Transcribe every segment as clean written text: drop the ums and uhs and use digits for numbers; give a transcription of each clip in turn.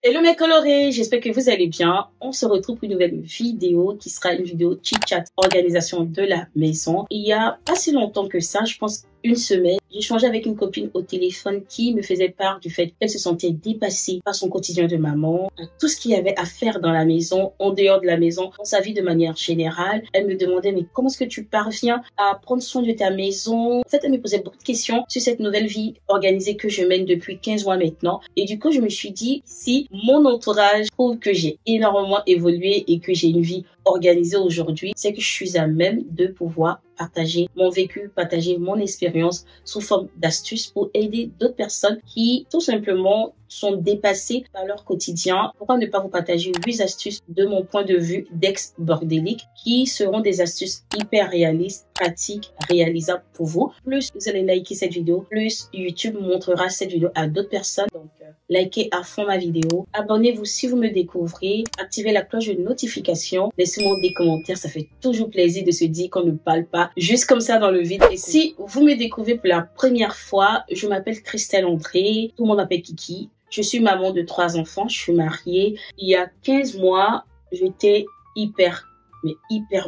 Hello mes colorés, j'espère que vous allez bien. On se retrouve pour une nouvelle vidéo qui sera une vidéo chit-chat organisation de la maison. Il y a pas si longtemps que ça, je pense une semaine, j'ai échangé avec une copine au téléphone qui me faisait part du fait qu'elle se sentait dépassée par son quotidien de maman, à tout ce qu'il y avait à faire dans la maison, en dehors de la maison, dans sa vie de manière générale. Elle me demandait mais comment est-ce que tu parviens à prendre soin de ta maison? En fait, elle me posait beaucoup de questions sur cette nouvelle vie organisée que je mène depuis 15 mois maintenant. Et du coup, je me suis dit, si mon entourage trouve que j'ai énormément évolué et que j'ai une vie organisée aujourd'hui, c'est que je suis à même de pouvoir partager mon vécu, partager mon expérience sous forme d'astuces pour aider d'autres personnes qui tout simplement sont dépassées par leur quotidien. Pourquoi ne pas vous partager 8 astuces de mon point de vue d'ex-bordélique qui seront des astuces hyper réalistes, pratiques, réalisables pour vous. Plus vous allez liker cette vidéo, plus YouTube montrera cette vidéo à d'autres personnes. Donc likez à fond ma vidéo, abonnez-vous si vous me découvrez, activez la cloche de notification, laissez-moi des commentaires, ça fait toujours plaisir de se dire qu'on ne parle pas juste comme ça dans le vide. Et si vous me découvrez pour la première fois, je m'appelle Christelle André, tout le monde m'appelle Kiki. Je suis maman de 3 enfants, je suis mariée. Il y a 15 mois, j'étais hyper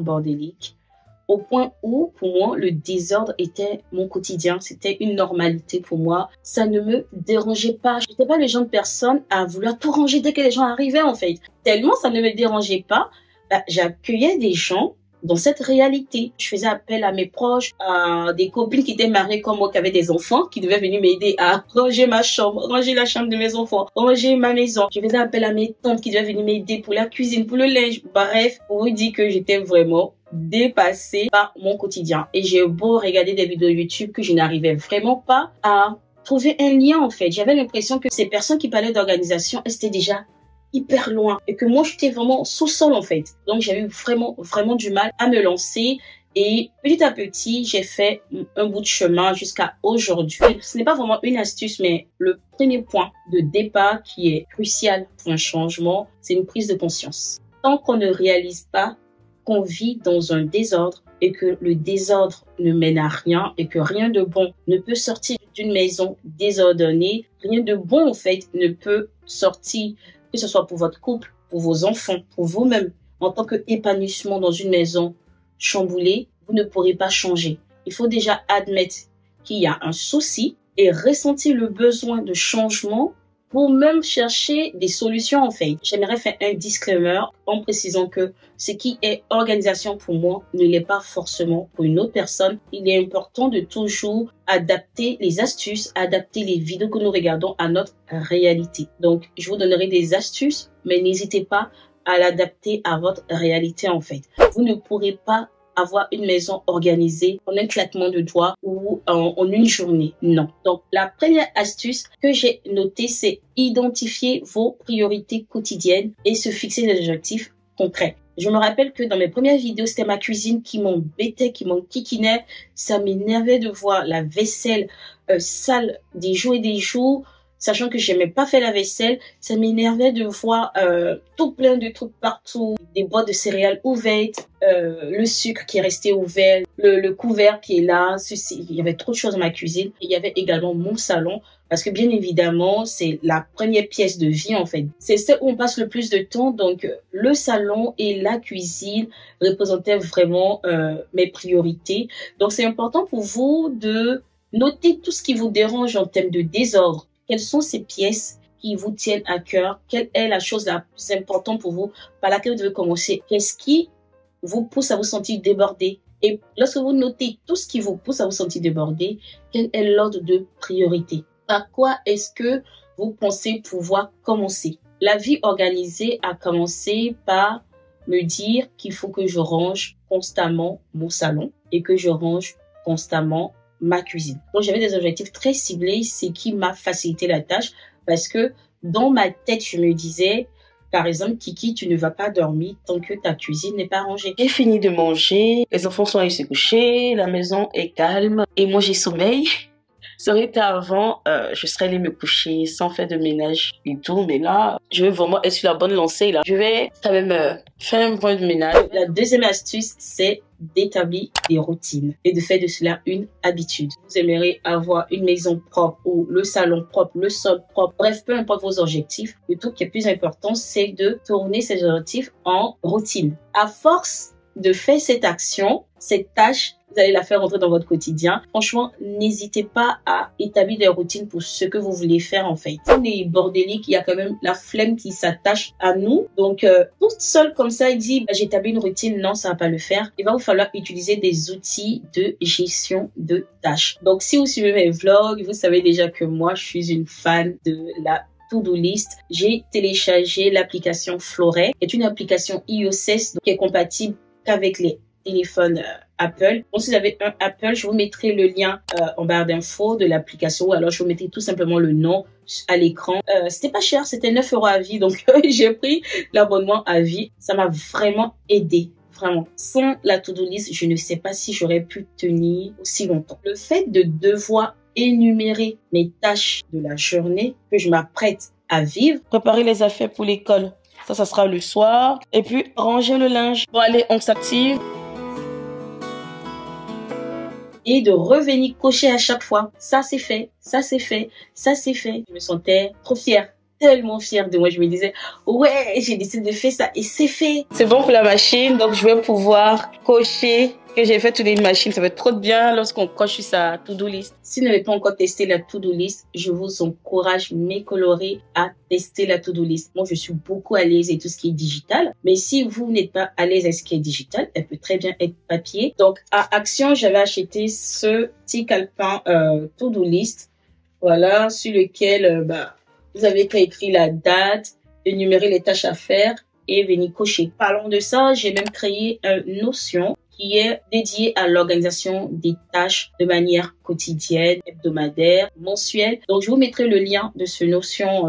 bordélique. Au point où, pour moi, le désordre était mon quotidien. C'était une normalité pour moi. Ça ne me dérangeait pas. Je n'étais pas le genre de personne à vouloir tout ranger dès que les gens arrivaient, en fait. Tellement ça ne me dérangeait pas, j'accueillais des gens dans cette réalité. Je faisais appel à mes proches, à des copines qui étaient mariées comme moi, qui avaient des enfants, qui devaient venir m'aider à ranger ma chambre, ranger la chambre de mes enfants, ranger ma maison. Je faisais appel à mes tantes qui devaient venir m'aider pour la cuisine, pour le linge. Bref, pour vous dire que j'étais vraiment dépassée par mon quotidien. Et j'ai beau regarder des vidéos YouTube que je n'arrivais vraiment pas à trouver un lien, en fait. J'avais l'impression que ces personnes qui parlaient d'organisation, elles étaient déjà hyper loin et que moi j'étais vraiment sous-sol en fait. Donc j'ai eu vraiment du mal à me lancer et petit à petit j'ai fait un bout de chemin jusqu'à aujourd'hui. Ce n'est pas vraiment une astuce mais le premier point de départ qui est crucial pour un changement, c'est une prise de conscience. Tant qu'on ne réalise pas qu'on vit dans un désordre et que le désordre ne mène à rien et que rien de bon ne peut sortir d'une maison désordonnée, rien de bon en fait ne peut sortir, que ce soit pour votre couple, pour vos enfants, pour vous-même, en tant qu'épanouissement dans une maison chamboulée, vous ne pourrez pas changer. Il faut déjà admettre qu'il y a un souci et ressentir le besoin de changement pour même chercher des solutions en fait. J'aimerais faire un disclaimer en précisant que ce qui est organisation pour moi ne l'est pas forcément pour une autre personne. Il est important de toujours adapter les astuces, adapter les vidéos que nous regardons à notre réalité. Donc, je vous donnerai des astuces, mais n'hésitez pas à l'adapter à votre réalité en fait. Vous ne pourrez pas avoir une maison organisée en un claquement de doigts ou en une journée. Non. Donc, la première astuce que j'ai notée, c'est identifier vos priorités quotidiennes et se fixer des objectifs concrets. Je me rappelle que dans mes premières vidéos, c'était ma cuisine qui m'embêtait, qui m'enquiquinait. Ça m'énervait de voir la vaisselle sale des jours et des jours. Sachant que j'aimais pas faire la vaisselle, ça m'énervait de voir tout plein de trucs partout, des boîtes de céréales ouvertes, le sucre qui est resté ouvert, le couvert qui est là, ceci. Il y avait trop de choses dans ma cuisine. Et il y avait également mon salon, parce que bien évidemment, c'est la première pièce de vie en fait. C'est celle où on passe le plus de temps, donc le salon et la cuisine représentaient vraiment mes priorités. Donc c'est important pour vous de noter tout ce qui vous dérange en termes de désordre. Quelles sont ces pièces qui vous tiennent à cœur? Quelle est la chose la plus importante pour vous par laquelle vous devez commencer? Qu'est-ce qui vous pousse à vous sentir débordé? Et lorsque vous notez tout ce qui vous pousse à vous sentir débordé, quel est l'ordre de priorité? Par quoi est-ce que vous pensez pouvoir commencer? La vie organisée a commencé par me dire qu'il faut que je range constamment mon salon et que je range constamment ma cuisine. Donc j'avais des objectifs très ciblés, ce qui m'a facilité la tâche parce que dans ma tête, je me disais, Par exemple, Kiki, tu ne vas pas dormir tant que ta cuisine n'est pas rangée. J'ai fini de manger, les enfants sont allés se coucher, la maison est calme et moi j'ai sommeil. Ça aurait été avant, je serais allée me coucher sans faire de ménage et tout, mais là, je vais vraiment être sur la bonne lancée là. Je vais quand même faire un point de ménage. La deuxième astuce, c'est d'établir des routines et de faire de cela une habitude. Vous aimeriez avoir une maison propre ou le salon propre, le sol propre, bref, peu importe vos objectifs. Le truc qui est plus important, c'est de tourner ces objectifs en routine. À force de faire cette action, cette tâche, vous allez la faire rentrer dans votre quotidien. Franchement, n'hésitez pas à établir des routines pour ce que vous voulez faire en fait. On est bordélique, il y a quand même la flemme qui s'attache à nous. Donc, toute seule comme ça, il dit, j'établis une routine. Non, ça va pas le faire. Il va vous falloir utiliser des outils de gestion de tâches. Donc, si vous suivez mes vlogs, vous savez déjà que moi, je suis une fan de la To-Do List. J'ai téléchargé l'application Floret, qui est une application iOS qui est compatible qu'avec les téléphones Apple. Donc, si vous avez un Apple, je vous mettrai le lien en barre d'infos de l'application ou alors je vous mettrai tout simplement le nom à l'écran. C'était pas cher, c'était 9 € à vie. Donc, j'ai pris l'abonnement à vie. Ça m'a vraiment aidé. Vraiment. Sans la To-Do List, je ne sais pas si j'aurais pu tenir aussi longtemps. Le fait de devoir énumérer mes tâches de la journée que je m'apprête à vivre. Préparer les affaires pour l'école. Ça sera le soir. Et puis, ranger le linge. Bon, allez, on s'active. Et de revenir cocher à chaque fois. Ça, c'est fait. Ça, c'est fait. Ça, c'est fait. Je me sentais trop fière. Tellement fière de moi. Je me disais, ouais, j'ai décidé de faire ça et c'est fait. C'est bon pour la machine. Donc, je vais pouvoir cocher que j'ai fait toutes les machines. Ça va être trop bien lorsqu'on coche sur sa to-do list. Si vous n'avez pas encore testé la to-do list, je vous encourage, mes colorés, à tester la to-do list. Moi, je suis beaucoup à l'aise avec tout ce qui est digital. Mais si vous n'êtes pas à l'aise avec ce qui est digital, elle peut très bien être papier. Donc, à Action, j'avais acheté ce petit calepin to-do list. Voilà, sur lequel vous avez écrit la date, énumérer les tâches à faire et venir cocher. Parlons de ça, j'ai même créé une Notion qui est dédié à l'organisation des tâches de manière quotidienne, hebdomadaire, mensuelle. Donc, je vous mettrai le lien de ce Notion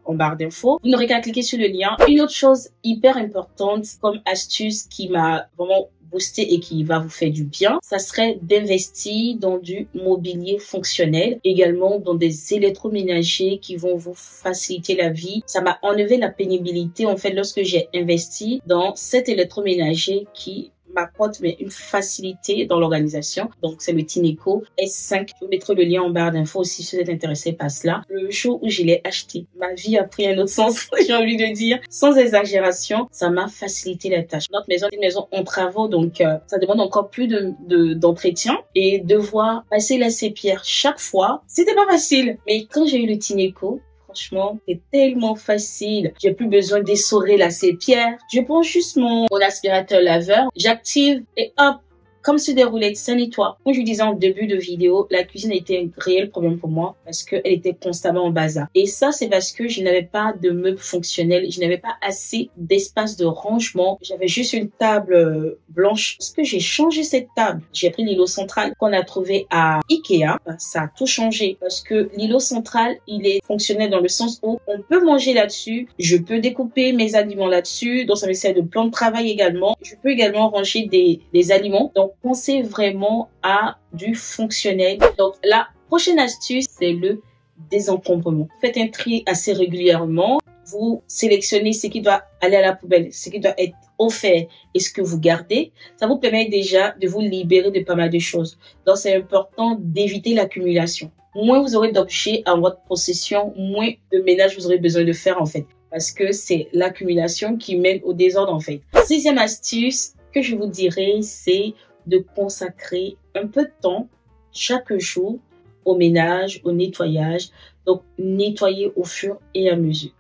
en barre d'infos. Vous n'aurez qu'à cliquer sur le lien. Une autre chose hyper importante comme astuce qui m'a vraiment boosté et qui va vous faire du bien, ça serait d'investir dans du mobilier fonctionnel, également dans des électroménagers qui vont vous faciliter la vie. Ça m'a enlevé la pénibilité en fait lorsque j'ai investi dans cet électroménager qui m'apporte une facilité dans l'organisation. Donc, c'est le Tineco S5. Je vous mettrai le lien en barre d'infos aussi si vous êtes intéressé par cela. Le jour où je l'ai acheté, ma vie a pris un autre sens, j'ai envie de dire. Sans exagération, ça m'a facilité la tâche. Notre maison est une maison en travaux, donc ça demande encore plus d'entretien. Et devoir passer la serpillière chaque fois, c'était pas facile. Mais quand j'ai eu le Tineco, franchement, c'est tellement facile. J'ai plus besoin d'essorer la serpillière. Je prends juste mon aspirateur laveur, j'active et hop, comme sur des roulettes, ça nettoie. Comme je vous disais en début de vidéo, la cuisine était un réel problème pour moi parce qu'elle était constamment en bazar. Et ça, c'est parce que je n'avais pas de meubles fonctionnels, je n'avais pas assez d'espace de rangement. J'avais juste une table blanche. Parce que j'ai changé cette table, j'ai pris l'îlot central qu'on a trouvé à Ikea. Ça a tout changé parce que l'îlot central, il est fonctionnel dans le sens où on peut manger là-dessus, je peux découper mes aliments là-dessus, donc ça me sert de plan de travail également. Je peux également ranger des aliments. Donc, pensez vraiment à du fonctionnel. Donc, la prochaine astuce, c'est le désencombrement. Faites un tri assez régulièrement. Vous sélectionnez ce qui doit aller à la poubelle, ce qui doit être offert et ce que vous gardez. Ça vous permet déjà de vous libérer de pas mal de choses. Donc, c'est important d'éviter l'accumulation. Moins vous aurez d'objets en votre possession, moins de ménage vous aurez besoin de faire en fait. Parce que c'est l'accumulation qui mène au désordre en fait. Sixième astuce que je vous dirais, c'est de consacrer un peu de temps chaque jour au ménage, au nettoyage. Donc, nettoyer au fur et à mesure.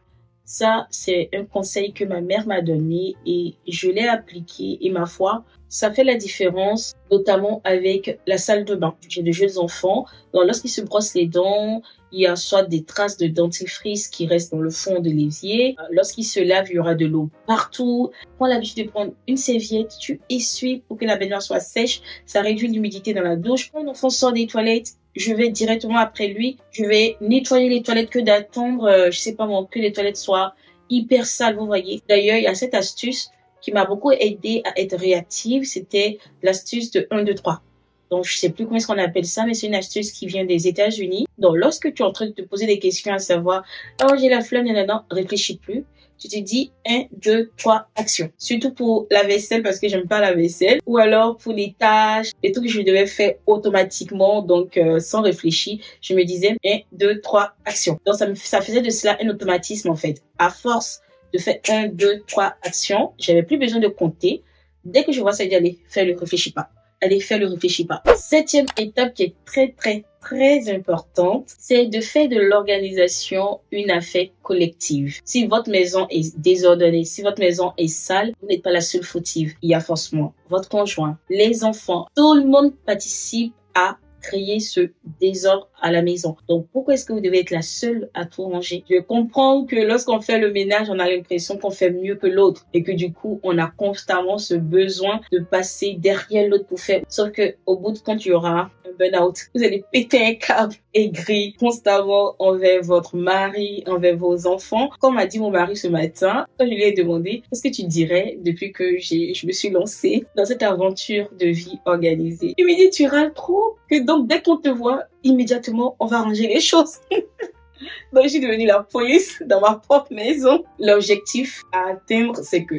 Ça, c'est un conseil que ma mère m'a donné et je l'ai appliqué et ma foi, ça fait la différence, notamment avec la salle de bain. J'ai de jeunes enfants, donc lorsqu'ils se brossent les dents, il y a soit des traces de dentifrice qui restent dans le fond de l'évier. Lorsqu'ils se lavent, il y aura de l'eau partout. Prends l'habitude de prendre une serviette, tu essuies pour que la baignoire soit sèche. Ça réduit l'humidité dans la douche. Quand un enfant sort des toilettes, je vais directement après lui, je vais nettoyer les toilettes que d'attendre, je sais pas moi, que les toilettes soient hyper sale, vous voyez. D'ailleurs, il y a cette astuce qui m'a beaucoup aidé à être réactive. C'était l'astuce de 1, 2, 3. Donc, je sais plus comment est-ce qu'on appelle ça, mais c'est une astuce qui vient des États-Unis. Donc, lorsque tu es en train de te poser des questions à savoir, oh, j'ai la flemme, non, réfléchis plus. Tu te dis 1, 2, 3, action. Surtout pour la vaisselle, parce que j'aime pas la vaisselle. Ou alors pour les tâches, les trucs que je devais faire automatiquement, donc sans réfléchir. Je me disais 1, 2, 3, action. Donc, ça faisait de cela un automatisme, en fait. À force de faire 1, 2, 3 actions, j'avais plus besoin de compter. Dès que je vois ça, je dis, allez, fais le réfléchis pas. Allez, fais le réfléchis pas. 7e étape qui est très importante, c'est de faire de l'organisation une affaire collective. Si votre maison est désordonnée, si votre maison est sale, vous n'êtes pas la seule fautive. Il y a forcément votre conjoint, les enfants. Tout le monde participe à créer ce désordre à la maison. Donc, pourquoi est-ce que vous devez être la seule à tout ranger? Je comprends que lorsqu'on fait le ménage, on a l'impression qu'on fait mieux que l'autre et que du coup, on a constamment ce besoin de passer derrière l'autre pour faire. Sauf que au bout de compte, il y aura un burn-out. Vous allez péter un câble aigri constamment envers votre mari, envers vos enfants. Comme m'a dit mon mari ce matin, quand je lui ai demandé, qu'est-ce que tu dirais depuis que je me suis lancée dans cette aventure de vie organisée? Il me dit, tu râles trop, que donc dès qu'on te voit, immédiatement, on va ranger les choses. Donc, je suis devenue la police dans ma propre maison. L'objectif à atteindre, c'est que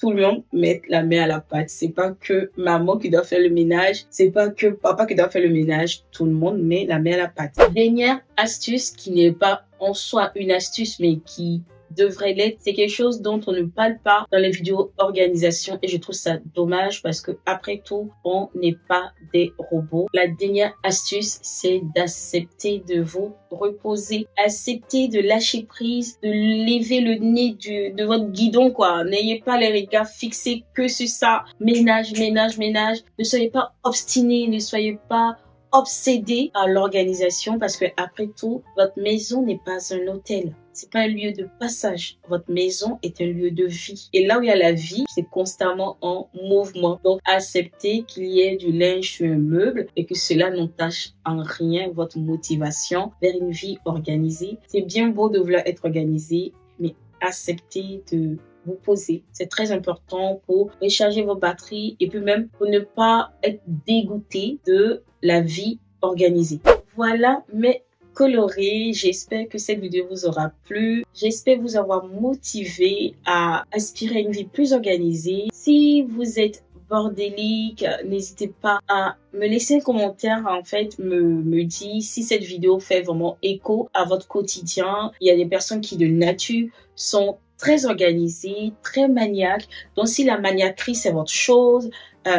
tout le monde mette la main à la pâte. C'est pas que maman qui doit faire le ménage. C'est pas que papa qui doit faire le ménage. Tout le monde met la main à la pâte. Dernière astuce qui n'est pas en soi une astuce, mais qui devrait l'être. C'est quelque chose dont on ne parle pas dans les vidéos organisation et je trouve ça dommage parce que après tout, on n'est pas des robots. La dernière astuce, c'est d'accepter de vous reposer, accepter de lâcher prise, de lever le nez de votre guidon, quoi. N'ayez pas les regards fixés que sur ça. Ménage. Ne soyez pas obstinés, ne soyez pas obsédé à l'organisation parce que après tout, votre maison n'est pas un hôtel. C'est pas un lieu de passage. Votre maison est un lieu de vie. Et là où il y a la vie, c'est constamment en mouvement. Donc, acceptez qu'il y ait du linge sur un meuble et que cela n'entache en rien votre motivation vers une vie organisée. C'est bien beau de vouloir être organisé, mais acceptez de vous poser. C'est très important pour recharger vos batteries et puis même pour ne pas être dégoûté de la vie organisée. Voilà mes coloré. J'espère que cette vidéo vous aura plu. J'espère vous avoir motivé à aspirer à une vie plus organisée. Si vous êtes bordélique, n'hésitez pas à me laisser un commentaire, en fait, me dire si cette vidéo fait vraiment écho à votre quotidien. Il y a des personnes qui de nature sont très organisées, très maniaques. Donc si la maniaquerie c'est votre chose,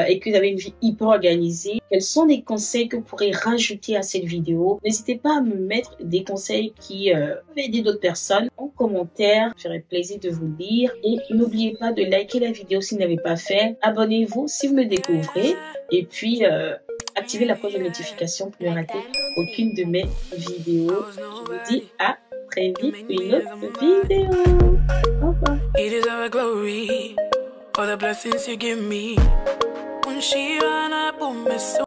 et que vous avez une vie hyper organisée, quels sont les conseils que vous pourrez rajouter à cette vidéo? N'hésitez pas à me mettre des conseils qui peuvent aider d'autres personnes en commentaire. Ça ferait plaisir de vous lire. Et n'oubliez pas de liker la vidéo si vous n'avez pas fait. Abonnez-vous si vous me découvrez. Et puis, activez la cloche de notification pour ne rater aucune de mes vidéos. Je vous dis à très vite pour une autre vidéo. Au revoir. It is our glory for the blessings you give me. When she ran up on me so